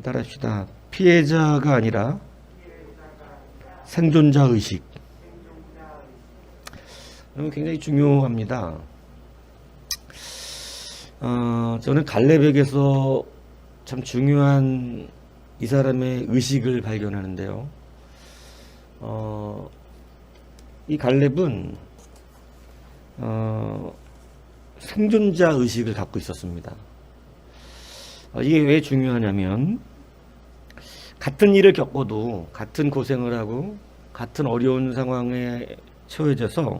따라합시다. 피해자가 아니라 생존자 의식. 굉장히 중요합니다. 저는 갈렙에게서 참 중요한 이 사람의 의식을 발견하는데요. 이 갈렙은 생존자 의식을 갖고 있었습니다. 이게 왜 중요하냐면, 같은 일을 겪어도 같은 고생을 하고 같은 어려운 상황에 처해져서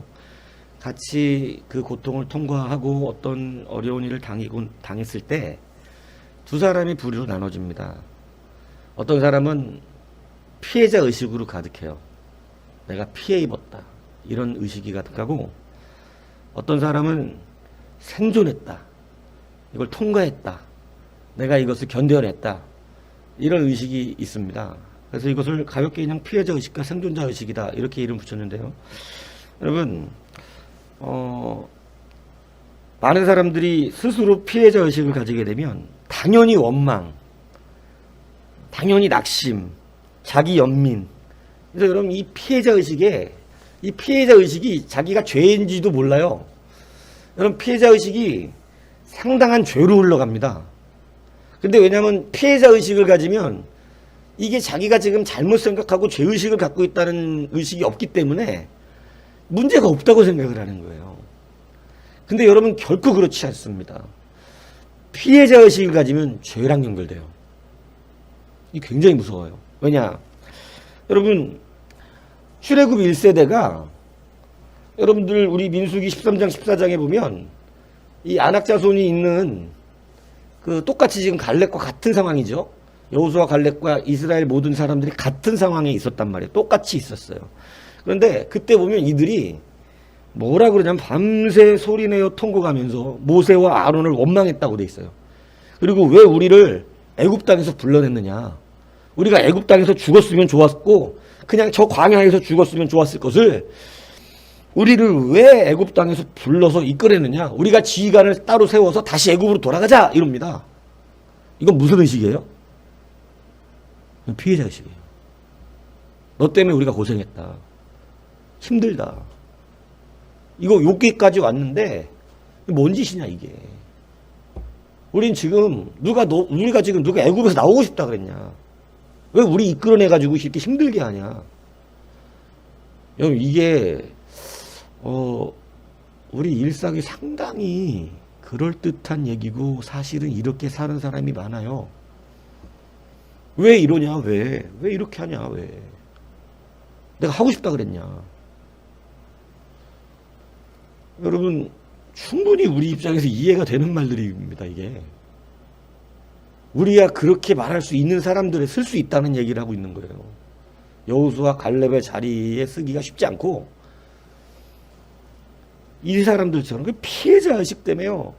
같이 그 고통을 통과하고 어떤 어려운 일을 당했을 때 두 사람이 부류로 나눠집니다. 어떤 사람은 피해자 의식으로 가득해요. 내가 피해 입었다, 이런 의식이 가득하고, 어떤 사람은 생존했다, 이걸 통과했다, 내가 이것을 견뎌냈다, 이런 의식이 있습니다. 그래서 이것을 가볍게 그냥 피해자 의식과 생존자 의식이다, 이렇게 이름 붙였는데요. 여러분, 많은 사람들이 스스로 피해자 의식을 가지게 되면 당연히 원망, 당연히 낙심, 자기 연민. 그래서 여러분, 이 피해자 의식이 자기가 죄인지도 몰라요. 여러분, 피해자 의식이 상당한 죄로 흘러갑니다. 근데 왜냐하면 피해자 의식을 가지면 이게 자기가 지금 잘못 생각하고 죄의식을 갖고 있다는 의식이 없기 때문에 문제가 없다고 생각을 하는 거예요. 근데 여러분, 결코 그렇지 않습니다. 피해자 의식을 가지면 죄랑 연결돼요. 이게 굉장히 무서워요. 왜냐? 여러분, 출애굽 1세대가 여러분들 우리 민수기 13장 14장에 보면 이 아낙 자손이 있는 똑같이 지금 갈렙과 같은 상황이죠. 여호수아 갈렙과 이스라엘 모든 사람들이 같은 상황에 있었단 말이에요. 똑같이 있었어요. 그런데 그때 보면 이들이 뭐라 그러냐면 밤새 소리내어 통곡하면서 모세와 아론을 원망했다고 돼 있어요. 그리고 왜 우리를 애굽 땅에서 불러냈느냐, 우리가 애굽 땅에서 죽었으면 좋았고 그냥 저 광야에서 죽었으면 좋았을 것을 우리를 왜 애굽 땅에서 불러서 이끌었느냐, 우리가 지휘관을 따로 세워서 다시 애굽으로 돌아가자, 이럽니다. 이건 무슨 의식이에요? 피해자 의식이에요. 너 때문에 우리가 고생했다, 힘들다, 이거 여기까지 왔는데 뭔 짓이냐 이게. 우린 지금 우리가 지금 누가 애굽에서 나오고 싶다 그랬냐, 왜 우리 이끌어내가지고 이렇게 힘들게 하냐. 여러분, 이게 우리 일상이 상당히 그럴듯한 얘기고 사실은 이렇게 사는 사람이 많아요. 왜 이러냐, 왜 이렇게 하냐, 왜 내가 하고 싶다 그랬냐. 여러분, 충분히 우리 입장에서 이해가 되는 말들입니다. 이게 우리가 그렇게 말할 수 있는 사람들에 쓸 수 있다는 얘기를 하고 있는 거예요. 여호수아 갈렙의 자리에 쓰기가 쉽지 않고, 이 사람들처럼 그 피해자 의식 때문에요.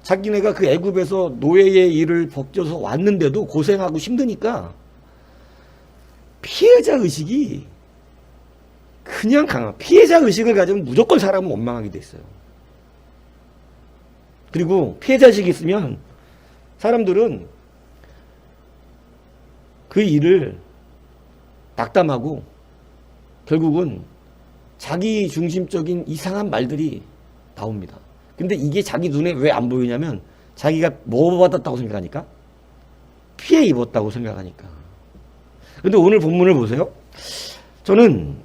자기네가 그 애굽에서 노예의 일을 벗겨서 왔는데도 고생하고 힘드니까 피해자 의식이 그냥 강한, 피해자 의식을 가지면 무조건 사람은 원망하게 돼 있어요. 그리고 피해자 의식이 있으면 사람들은 그 일을 낙담하고 결국은 자기 중심적인 이상한 말들이 나옵니다. 근데 이게 자기 눈에 왜 안 보이냐면 자기가 뭐 받았다고 생각하니까, 피해 입었다고 생각하니까. 근데 오늘 본문을 보세요. 저는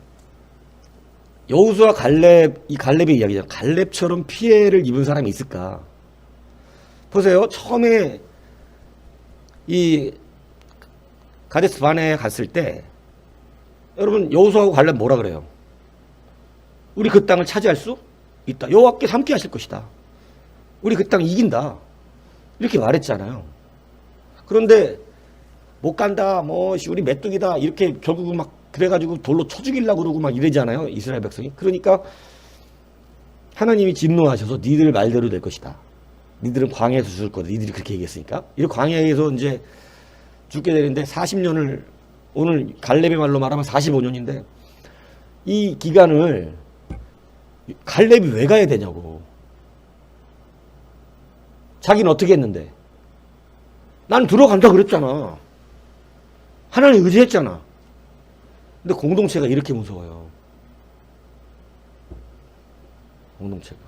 여호수아 이 갈렙의 이야기죠. 갈렙처럼 피해를 입은 사람이 있을까? 보세요. 처음에 이 가데스 바네에 갔을 때 여러분, 여호수아하고 갈렙 뭐라 그래요? 우리 그 땅을 차지할 수 있다. 여호와께서 함께 하실 것이다. 우리 그 땅 이긴다. 이렇게 말했잖아요. 그런데 못 간다, 우리 메뚜기다, 이렇게 결국은 막 그래가지고 돌로 쳐 죽이려고 그러고 막 이러잖아요, 이스라엘 백성이. 그러니까 하나님이 진노하셔서 니들 말대로 될 것이다, 니들은 광야에서 죽을 거다. 니들이 그렇게 얘기했으니까. 이 광야에서 이제 죽게 되는데 40년을, 오늘 갈렙의 말로 말하면 45년인데 이 기간을 갈렙이 왜 가야 되냐고. 자기는 어떻게 했는데? 난 들어간다 그랬잖아. 하나님 의지했잖아. 근데 공동체가 이렇게 무서워요. 공동체가.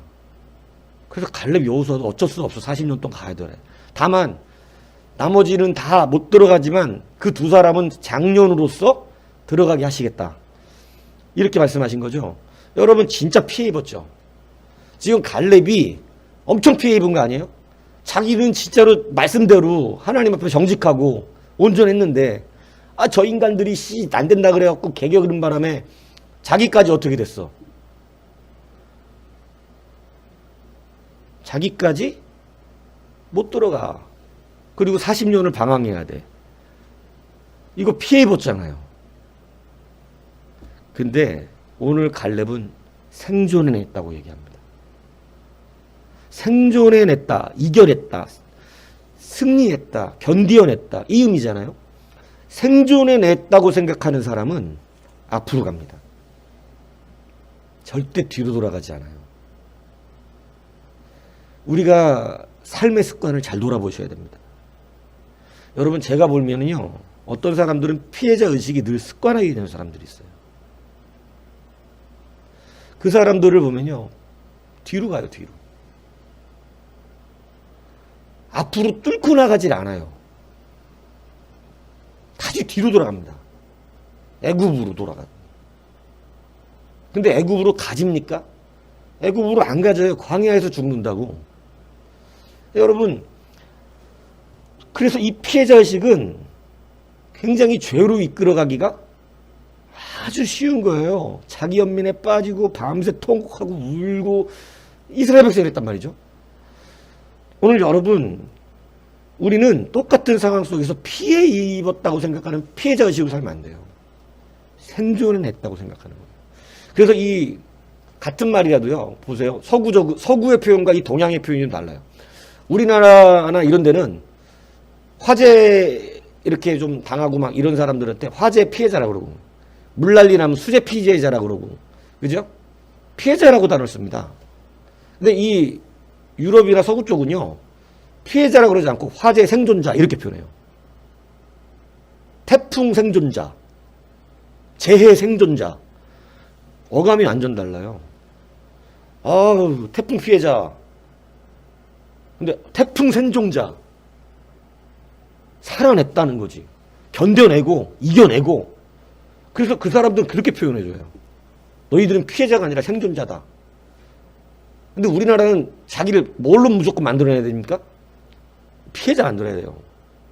그래서 갈렙 여호수아도 어쩔 수 없어. 40년 동안 가야 되래. 다만 나머지는 다 못 들어가지만 그 두 사람은 장년으로서 들어가게 하시겠다. 이렇게 말씀하신 거죠. 여러분 진짜 피해 입었죠. 지금 갈렙이 엄청 피해 입은 거 아니에요? 자기는 진짜로 말씀대로 하나님 앞에 정직하고 온전했는데 저 인간들이 안 된다 그래갖고 개겨그는 바람에 자기까지 어떻게 됐어? 자기까지 못 들어가. 그리고 40년을 방황해야 돼. 이거 피해 입었잖아요. 근데 오늘 갈렙은 생존해냈다고 얘기합니다. 생존해냈다, 이겨냈다, 승리했다, 견디어냈다, 이 의미잖아요. 생존해냈다고 생각하는 사람은 앞으로 갑니다. 절대 뒤로 돌아가지 않아요. 우리가 삶의 습관을 잘 돌아보셔야 됩니다. 여러분 제가 보면은요, 어떤 사람들은 피해자 의식이 늘 습관화되게 되는 사람들이 있어요. 그 사람들을 보면요, 뒤로 가요, 뒤로. 앞으로 뚫고 나가질 않아요. 다시 뒤로 돌아갑니다. 애굽으로 돌아가요. 근데 애굽으로 가집니까? 애굽으로 안 가져요. 광야에서 죽는다고. 여러분, 그래서 이 피해자의식은 굉장히 죄로 이끌어가기가 아주 쉬운 거예요. 자기 연민에 빠지고 밤새 통곡하고 울고 이스라엘 백성이 그랬단 말이죠. 오늘 여러분, 우리는 똑같은 상황 속에서 피해 입었다고 생각하는 피해자의식으로 살면 안 돼요. 생존은 했다고 생각하는 거예요. 그래서 이 같은 말이라도요, 보세요. 서구의 표현과 이 동양의 표현이 좀 달라요. 우리나라나 이런 데는 화재 이렇게 좀 당하고 막 이런 사람들한테 화재 피해자라고 그러고, 물난리 나면 수재 피해자라고 그러고, 그죠? 피해자라고 단어를 씁니다. 근데 이 유럽이나 서구 쪽은요, 피해자라고 그러지 않고 화재 생존자 이렇게 표현해요. 태풍 생존자, 재해 생존자. 어감이 완전 달라요. 태풍 피해자. 근데 태풍 생존자. 살아냈다는 거지. 견뎌내고 이겨내고. 그래서 그 사람들은 그렇게 표현해줘요. 너희들은 피해자가 아니라 생존자다. 근데 우리나라는 자기를 뭘로 무조건 만들어내야 됩니까? 피해자 만들어야 돼요.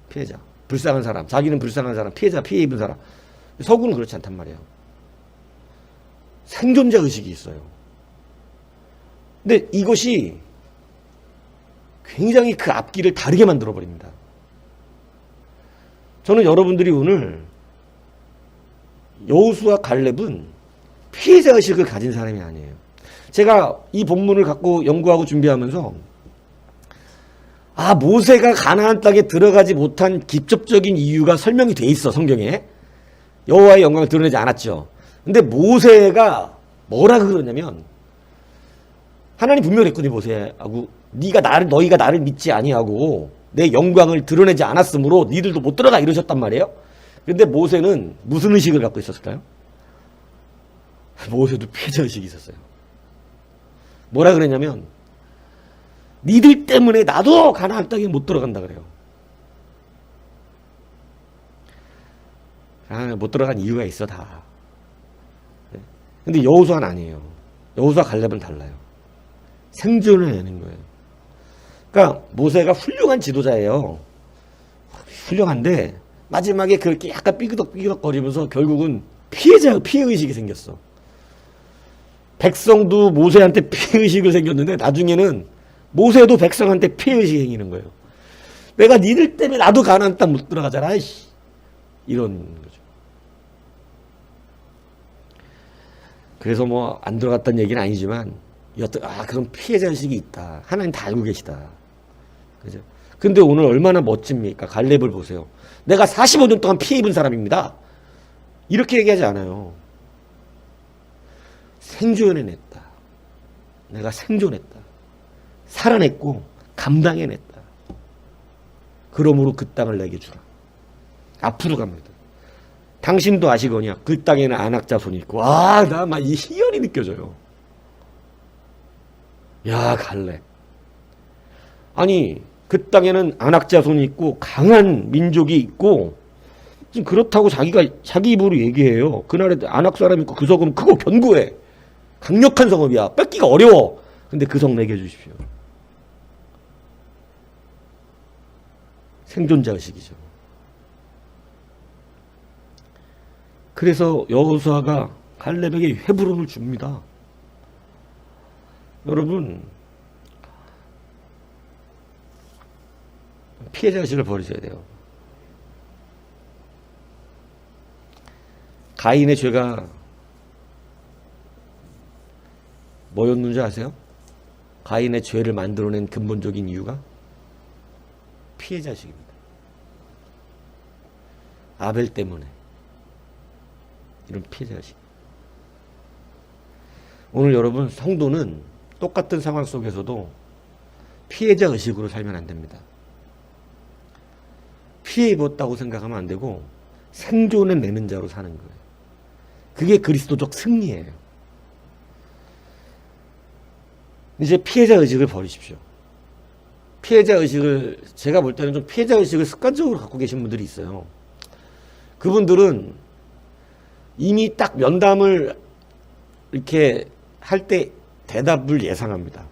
피해자. 불쌍한 사람. 자기는 불쌍한 사람. 피해자, 피해 입은 사람. 서구는 그렇지 않단 말이에요. 생존자 의식이 있어요. 근데 이것이 굉장히 그 앞길을 다르게 만들어버립니다. 저는 여러분들이 오늘 여호수아 갈렙은 피해자 의식을 가진 사람이 아니에요. 제가 이 본문을 갖고 연구하고 준비하면서 모세가 가나안 땅에 들어가지 못한 직접적인 이유가 설명이 돼 있어, 성경에. 여호와의 영광을 드러내지 않았죠. 근데 모세가 뭐라 그러냐면, 하나님 분명히 했거든요, 모세하고. 너희가 나를 믿지 아니하고 내 영광을 드러내지 않았으므로 니들도 못 들어가 이러셨단 말이에요. 근데 모세는 무슨 의식을 갖고 있었을까요? 모세도 피해자 의식이 있었어요. 뭐라 그랬냐면, 니들 때문에 나도 가나안 땅에 못 들어간다 그래요. 못 들어간 이유가 있어, 다. 근데 여호수아는 아니에요. 여호수아 갈렙은 달라요. 생존을 내는 거예요. 그러니까 모세가 훌륭한 지도자예요. 훌륭한데 마지막에 그렇게 약간 삐그덕삐그덕거리면서 결국은 피해의식이 생겼어. 백성도 모세한테 피해의식을 생겼는데 나중에는 모세도 백성한테 피해의식이 생기는 거예요. 내가 니들 때문에 나도 가나안 땅 못 들어가잖아. 이런 거죠. 그래서 안 들어갔다는 얘기는 아니지만 그런 피해자의식이 있다. 하나님 다 알고 계시다. 그죠? 근데 오늘 얼마나 멋집니까? 갈렙을 보세요. 내가 45년 동안 피해 입은 사람입니다. 이렇게 얘기하지 않아요. 생존해냈다. 내가 생존했다. 살아냈고 감당해냈다. 그러므로 그 땅을 내게 주라. 앞으로 갑니다. 당신도 아시거냐? 그 땅에는 안악자손이 있고, 나 막 이 희열이 느껴져요. 야, 갈렙. 아니, 그 땅에는 안악자손이 있고, 강한 민족이 있고, 지금 그렇다고 자기 입으로 얘기해요. 그날에 안악 사람 있고, 그 성은 크고 견고해. 강력한 성읍이야. 뺏기가 어려워. 근데 그 성 내게 주십시오. 생존자 의식이죠. 그래서 여호수아가 갈렙에게 헤브론을 줍니다. 여러분, 피해자 의식을 버리셔야 돼요. 가인의 죄가 뭐였는지 아세요? 가인의 죄를 만들어낸 근본적인 이유가 피해자 의식입니다. 아벨 때문에 이런 피해자 의식. 오늘 여러분 성도는 똑같은 상황 속에서도 피해자 의식으로 살면 안 됩니다. 피해 입었다고 생각하면 안 되고 생존해내는 자로 사는 거예요. 그게 그리스도적 승리예요. 이제 피해자 의식을 버리십시오. 피해자 의식을, 제가 볼 때는 좀 피해자 의식을 습관적으로 갖고 계신 분들이 있어요. 그분들은 이미 딱 면담을 이렇게 할 때 대답을 예상합니다.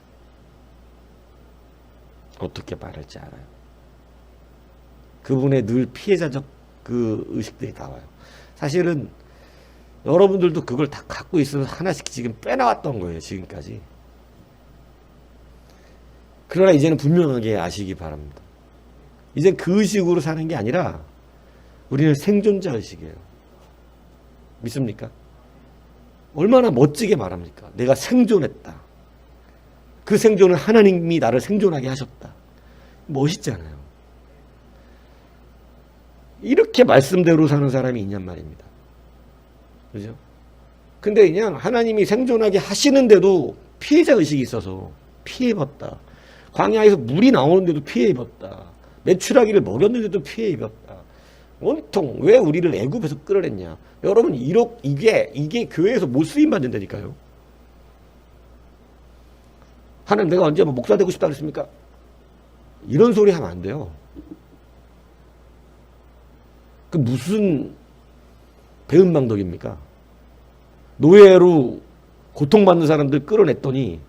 어떻게 말할지 알아요. 그분의 늘 피해자적 그 의식들이 나와요. 사실은 여러분들도 그걸 다 갖고 있으면 하나씩 지금 빼나왔던 거예요, 지금까지. 그러나 이제는 분명하게 아시기 바랍니다. 이젠 그 의식으로 사는 게 아니라 우리는 생존자 의식이에요. 믿습니까? 얼마나 멋지게 말합니까? 내가 생존했다. 그 생존은 하나님이 나를 생존하게 하셨다. 멋있잖아요. 이렇게 말씀대로 사는 사람이 있냔 말입니다. 그죠? 근데 그냥 하나님이 생존하게 하시는데도 피해자 의식이 있어서 피해 입었다. 광야에서 물이 나오는데도 피해 입었다. 메추라기를 먹였는데도 피해 입었다. 온통 왜 우리를 애굽에서 끌어냈냐? 여러분 이게 교회에서 못 쓰임 받는다니까요. 하나님 내가 언제 목사 되고 싶다 그랬습니까? 이런 소리 하면 안 돼요. 그 무슨 배은망덕입니까? 노예로 고통받는 사람들 끌어냈더니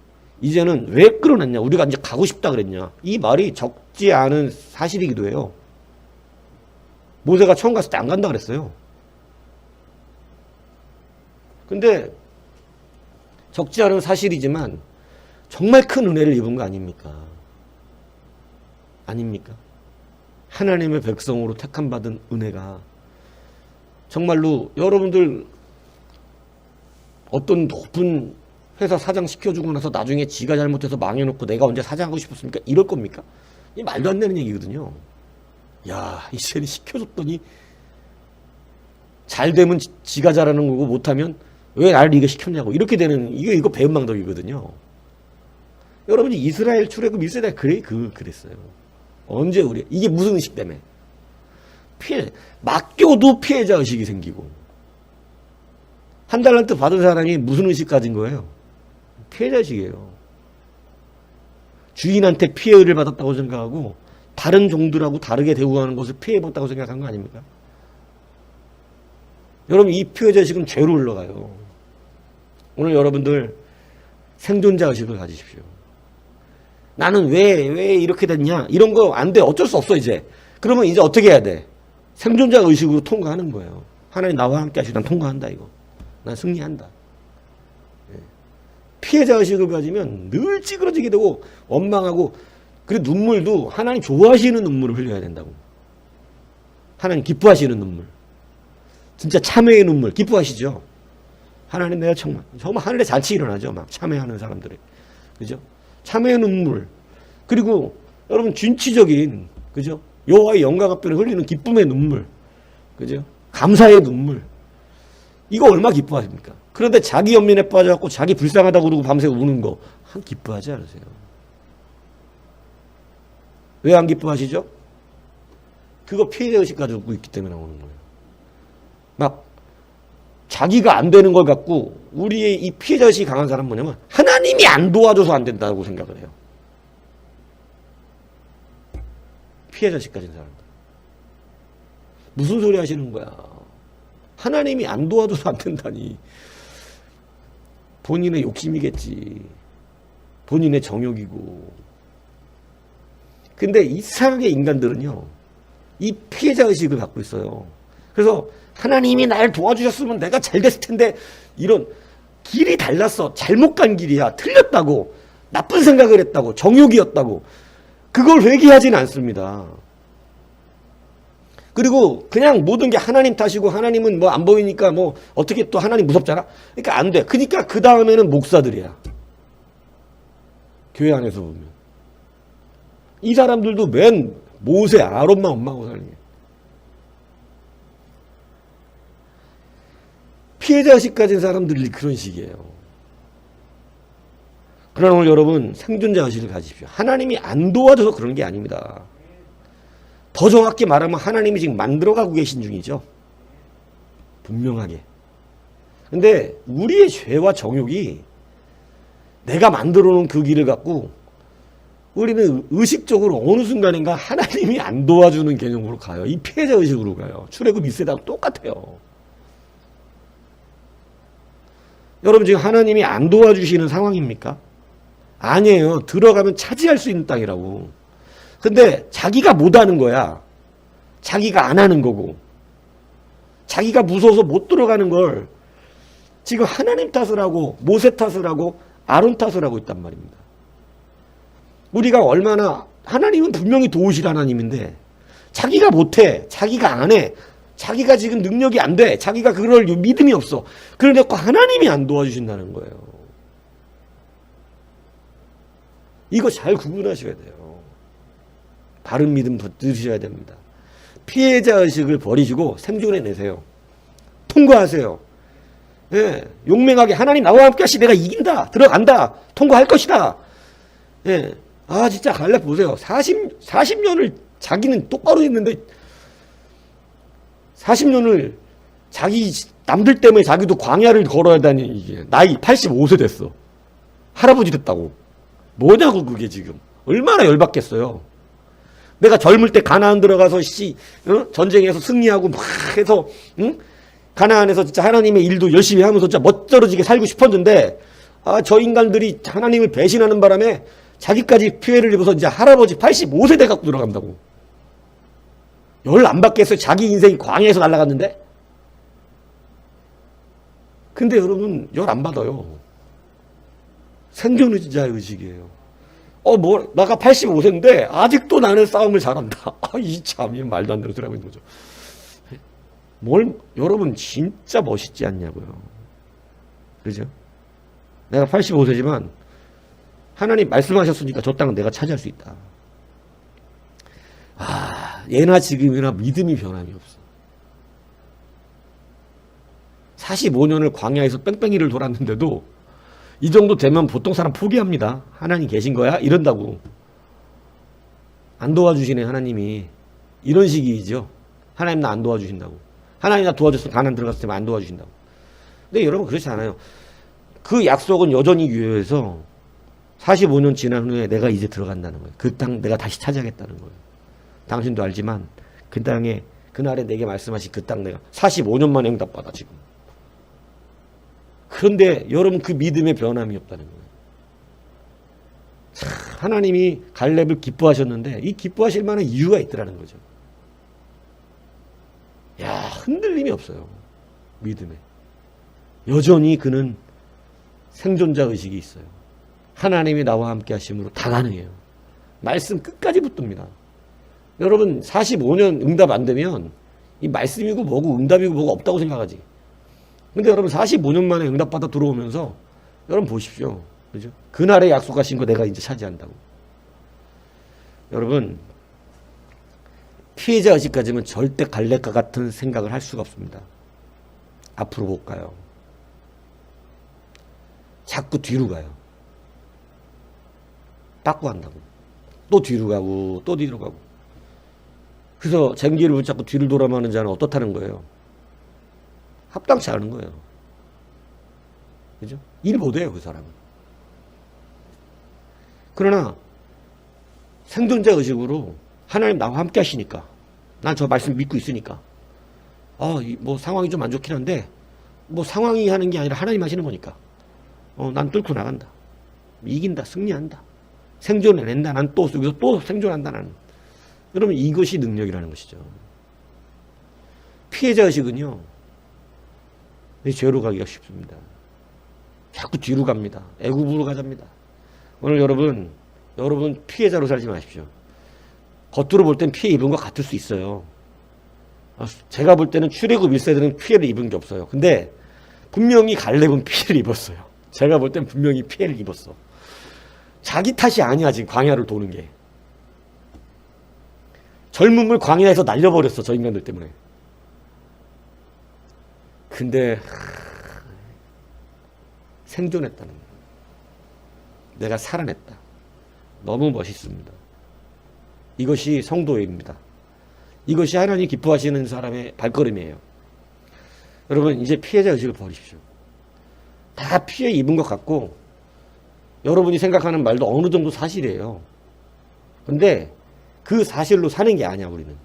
이제는 왜 끌어냈냐? 우리가 이제 가고 싶다 그랬냐? 이 말이 적지 않은 사실이기도 해요. 모세가 처음 갔을 때 안 간다 그랬어요. 근데 적지 않은 사실이지만 정말 큰 은혜를 입은 거 아닙니까? 아닙니까? 하나님의 백성으로 택함받은 은혜가 정말로 여러분들 어떤 높은 회사 사장 시켜주고 나서 나중에 지가 잘못해서 망해놓고 내가 언제 사장하고 싶었습니까? 이럴 겁니까? 이 말도 안 되는 얘기거든요. 야, 이제는 시켜줬더니 잘 되면 지가 잘하는 거고 못하면 왜 나를 이거 시켰냐고 이렇게 되는 이거 배은망덕이거든요. 여러분이 이스라엘 출애굽 1세대 그랬어요. 언제 이게 무슨 의식 때문에? 맡겨도 피해자 의식이 생기고 한 달란트 받은 사람이 무슨 의식 가진 거예요? 피해자 의식이에요. 주인한테 피해를 받았다고 생각하고 다른 종들하고 다르게 대우하는 것을 피해봤다고 생각한 거 아닙니까? 여러분 이 피해자 의식은 죄로 흘러가요. 오늘 여러분들 생존자 의식을 가지십시오. 나는 왜 이렇게 됐냐? 이런 거 안 돼. 어쩔 수 없어 이제. 그러면 이제 어떻게 해야 돼? 생존자 의식으로 통과하는 거예요. 하나님 나와 함께 하시고 난 통과한다 이거. 난 승리한다. 피해자 의식을 가지면 늘 찌그러지게 되고 원망하고 그리고 눈물도 하나님 좋아하시는 눈물을 흘려야 된다고. 하나님 기뻐하시는 눈물. 진짜 참회의 눈물 기뻐하시죠? 하나님 내가 정말 하늘에 잔치 일어나죠. 막 참회하는 사람들이. 그죠? 참회의 눈물. 그리고 여러분 진취적인, 그죠? 여호와의 영광 앞에 흘리는 기쁨의 눈물, 그죠? 감사의 눈물. 이거 얼마 기뻐하십니까? 그런데 자기 연민에 빠져갖고 자기 불쌍하다고 그러고 밤새 우는 거 한 기뻐하지 않으세요? 왜 안 기뻐하시죠? 그거 피해자의식 가지고 있기 때문에 나오는 거예요. 막 자기가 안 되는 걸 갖고 우리의 이 피해자의식이 강한 사람은 뭐냐면 하나님이 안 도와줘서 안 된다고 생각을 해요. 피해자의식 가진 사람들. 무슨 소리 하시는 거야? 하나님이 안 도와줘서 안 된다니. 본인의 욕심이겠지. 본인의 정욕이고. 근데 이상하게 인간들은요, 이 피해자의식을 갖고 있어요. 그래서 하나님이 날 도와주셨으면 내가 잘 됐을 텐데, 이런 길이 달랐어. 잘못 간 길이야. 틀렸다고. 나쁜 생각을 했다고. 정욕이었다고. 그걸 회개하지는 않습니다. 그리고 그냥 모든 게 하나님 탓이고 하나님은 뭐 안 보이니까 뭐 어떻게 또 하나님 무섭잖아? 그러니까 안 돼. 그러니까 그 다음에는 목사들이야. 교회 안에서 보면. 이 사람들도 맨 모세, 아론만 엄마하고 살게. 피해자의식 가진 사람들이 그런 식이에요. 그러나 오늘 여러분 생존자의식을 가지십시오. 하나님이 안 도와줘서 그런 게 아닙니다. 더 정확히 말하면 하나님이 지금 만들어가고 계신 중이죠. 분명하게. 근데 우리의 죄와 정욕이 내가 만들어 놓은 그 길을 갖고 우리는 의식적으로 어느 순간인가 하나님이 안 도와주는 개념으로 가요. 이 피해자의식으로 가요. 출애굽 1세랑 똑같아요. 여러분 지금 하나님이 안 도와주시는 상황입니까? 아니에요. 들어가면 차지할 수 있는 땅이라고. 근데 자기가 못하는 거야. 자기가 안 하는 거고. 자기가 무서워서 못 들어가는 걸 지금 하나님 탓을 하고 모세 탓을 하고 아론 탓을 하고 있단 말입니다. 우리가 얼마나, 하나님은 분명히 도우실 하나님인데 자기가 못해, 자기가 안 해, 자기가 지금 능력이 안 돼, 자기가 그럴 믿음이 없어. 그러니까 하나님이 안 도와주신다는 거예요. 이거 잘 구분하셔야 돼요. 바른 믿음 들으셔야 됩니다. 피해자의식을 버리시고 생존해내세요. 통과하세요. 예, 용맹하게 하나님 나와 함께 하시, 내가 이긴다, 들어간다, 통과할 것이다. 예, 아 진짜 갈렙 보세요. 40년을 자기는 똑바로 했는데 40년을 자기 남들 때문에 자기도 광야를 걸어야 다니. 이게 나이 85세 됐어. 할아버지 됐다고. 뭐냐고 그게 지금. 얼마나 열받겠어요. 내가 젊을 때 가나안 들어가서 전쟁에서 승리하고 막 해서 가나안에서 진짜 하나님의 일도 열심히 하면서 진짜 멋들어지게 살고 싶었는데, 아, 저 인간들이 하나님을 배신하는 바람에 자기까지 피해를 입어서 이제 할아버지 85세 돼 갖고 들어간다고. 열 안 받겠어요. 자기 인생이 광야에서 날아갔는데. 근데 여러분 열 안 받아요. 생존자 의식이에요. 나가 85세인데 아직도 나는 싸움을 잘한다. 이 참이 말도 안 되는 소리 하고 있는 거죠. 여러분 진짜 멋있지 않냐고요. 그죠? 내가 85세지만 하나님 말씀하셨으니까 저 땅은 내가 차지할 수 있다. 아, 예나 지금이나 믿음이 변함이 없어. 45년을 광야에서 뺑뺑이를 돌았는데도 이 정도 되면 보통 사람 포기합니다. 하나님 계신 거야? 이런다고. 안 도와주시네 하나님이. 이런 식이죠. 하나님 나 안 도와주신다고. 하나님 나 도와줬으면 가나안 들어갔을 때만 안 도와주신다고. 근데 여러분 그렇지 않아요. 그 약속은 여전히 유효해서 45년 지난 후에 내가 이제 들어간다는 거예요. 그 땅 내가 다시 차지하겠다는 거예요. 당신도 알지만 그 땅에 그날에 내게 말씀하신 그 땅 내가 45년 만에 응답받아 지금. 그런데 여러분 그 믿음의 변함이 없다는 거예요. 참, 하나님이 갈렙을 기뻐하셨는데 이 기뻐하실 만한 이유가 있더라는 거죠. 야, 흔들림이 없어요. 믿음에. 여전히 그는 생존자 의식이 있어요. 하나님이 나와 함께 하심으로 다 가능해요. 말씀 끝까지 붙듭니다. 여러분 45년 응답 안 되면 이 말씀이고 뭐고 응답이고 뭐고 없다고 생각하지. 근데 여러분 45년 만에 응답받아 들어오면서 여러분 보십시오. 그죠? 그날에 약속하신 거 내가 이제 차지한다고. 여러분, 피해자 의식 가지면 절대 갈래과 같은 생각을 할 수가 없습니다. 앞으로 못 가요. 자꾸 뒤로 가요. 닦고 한다고. 또 뒤로 가고 또 뒤로 가고. 그래서 쟁기를 붙잡고 뒤를 돌아가는 자는 어떻다는 거예요? 합당치 않은 거예요. 그죠? 일 못해요, 그 사람은. 그러나 생존자 의식으로 하나님 나와 함께 하시니까, 난 저 말씀 믿고 있으니까, 뭐 상황이 좀 안 좋긴 한데, 뭐 상황이 하는 게 아니라 하나님 하시는 거니까, 난 뚫고 나간다. 이긴다. 승리한다. 생존해낸다. 난 또 여기서 또 생존한다. 나는. 여러분, 이것이 능력이라는 것이죠. 피해자 의식은요, 죄로 가기가 쉽습니다. 자꾸 뒤로 갑니다. 애굽으로 가자입니다. 오늘 여러분 피해자로 살지 마십시오. 겉으로 볼 땐 피해 입은 것 같을 수 있어요. 제가 볼 때는 출애굽 1세들은 피해를 입은 게 없어요. 근데 분명히 갈렙은 피해를 입었어요. 제가 볼 땐 분명히 피해를 입었어. 자기 탓이 아니야, 지금 광야를 도는 게. 젊음을 광야에서 날려버렸어, 저 인간들 때문에. 근데 생존했다는 거예요. 내가 살아냈다. 너무 멋있습니다. 이것이 성도입니다. 이것이 하나님 기뻐하시는 사람의 발걸음이에요. 여러분, 이제 피해자 의식을 버리십시오. 다 피해 입은 것 같고 여러분이 생각하는 말도 어느 정도 사실이에요. 근데 그 사실로 사는 게 아니야, 우리는.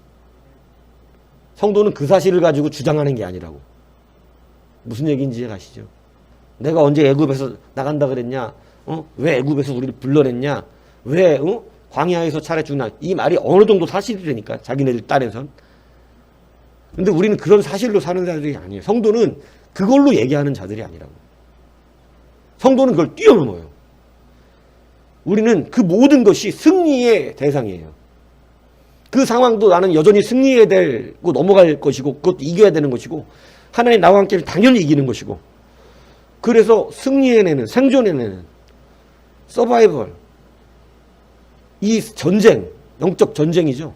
성도는 그 사실을 가지고 주장하는 게 아니라고. 무슨 얘기인지 이해가시죠? 내가 언제 애굽에서 나간다 그랬냐? 왜 애굽에서 우리를 불러냈냐? 왜 광야에서 차례 죽나? 이 말이 어느 정도 사실이라니까, 자기네들 딴에선. 근데 우리는 그런 사실로 사는 자들이 아니에요. 성도는 그걸로 얘기하는 자들이 아니라고. 성도는 그걸 뛰어넘어요. 우리는 그 모든 것이 승리의 대상이에요. 그 상황도 나는 여전히 승리해야 되고 넘어갈 것이고, 그것도 이겨야 되는 것이고, 하나님 나와 함께 당연히 이기는 것이고, 그래서 승리해내는, 생존해내는 서바이벌, 이 전쟁, 영적 전쟁이죠.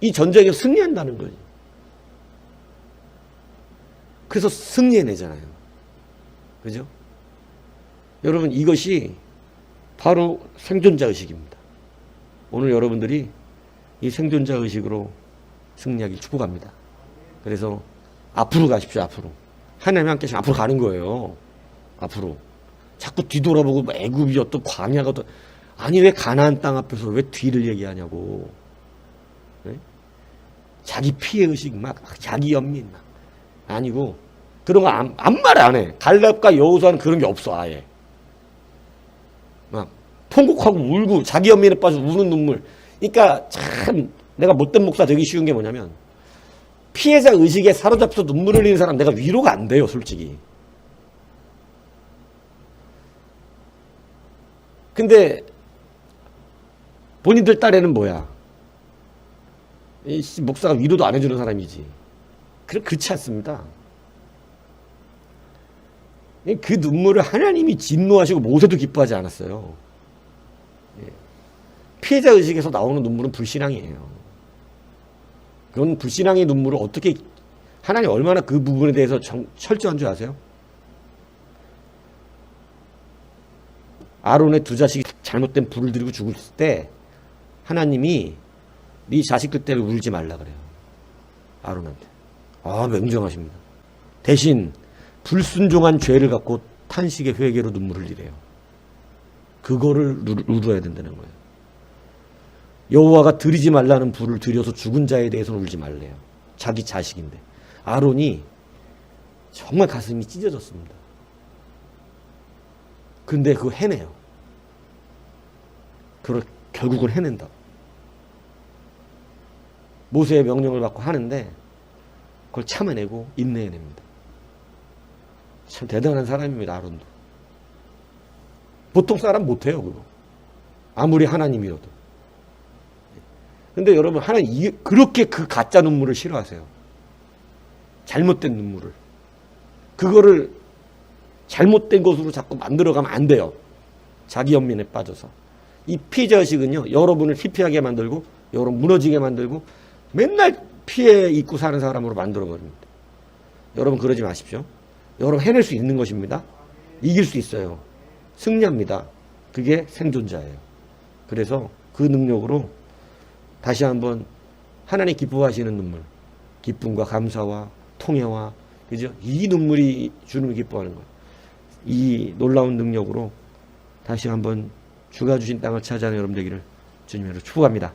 이 전쟁에 승리한다는 거예요. 그래서 승리해내잖아요. 그죠? 여러분, 이것이 바로 생존자 의식입니다. 오늘 여러분들이 이 생존자 의식으로 승리하길 축복합니다. 그래서 앞으로 가십시오. 앞으로. 하나님 함께 앞으로 가는 거예요. 앞으로. 자꾸 뒤돌아보고 뭐 애굽이었던 광야가 또, 아니 왜 가나안 땅 앞에서 왜 뒤를 얘기하냐고. 네? 자기 피해 의식 막 자기 연민 막 아니고 그런 거 아무 말 안 해. 갈렙과 여호수아는 그런 게 없어. 아예 막 통곡하고 울고 자기 연민에 빠져 우는 눈물. 그러니까 참 내가 못된 목사 되기 쉬운 게 뭐냐면, 피해자 의식에 사로잡혀서 눈물 흘리는 사람 내가 위로가 안 돼요, 솔직히. 근데 본인들 딸에는 뭐야? 이 목사가 위로도 안 해주는 사람이지. 그렇지 않습니다. 그 눈물을 하나님이 진노하시고 모세도 기뻐하지 않았어요. 피해자 의식에서 나오는 눈물은 불신앙이에요. 그건 불신앙의 눈물을 어떻게, 하나님 얼마나 그 부분에 대해서 철저한 줄 아세요? 아론의 두 자식이 잘못된 불을 들이고 죽을 때 하나님이 네 자식들 때문에 울지 말라 그래요. 아론한테. 맹정하십니다. 대신 불순종한 죄를 갖고 탄식의 회개로 눈물을 흘리래요. 그거를 울어야 된다는 거예요. 여호와가 드리지 말라는 불을 들여서 죽은 자에 대해서는 울지 말래요. 자기 자식인데. 아론이 정말 가슴이 찢어졌습니다. 근데 그거 해내요. 그걸 결국은 해낸다. 모세의 명령을 받고 하는데 그걸 참아내고 인내해냅니다. 참 대단한 사람입니다, 아론도. 보통 사람 못해요, 그거. 아무리 하나님이라도. 근데 여러분, 하나님 그렇게 그 가짜 눈물을 싫어하세요. 잘못된 눈물을. 그거를 잘못된 것으로 자꾸 만들어가면 안 돼요. 자기 연민에 빠져서. 이 피해자의식은요, 여러분을 피폐하게 만들고, 여러분 무너지게 만들고, 맨날 피해 입고 사는 사람으로 만들어버립니다. 여러분 그러지 마십시오. 여러분 해낼 수 있는 것입니다. 이길 수 있어요. 승리합니다. 그게 생존자예요. 그래서 그 능력으로 다시 한번 하나님 기뻐하시는 눈물, 기쁨과 감사와 통회와, 그죠? 이 눈물이 주님을 기뻐하는 것. 이 놀라운 능력으로 다시 한번 주가 주신 땅을 차지하는 여러분 되기를 주님으로 축복합니다.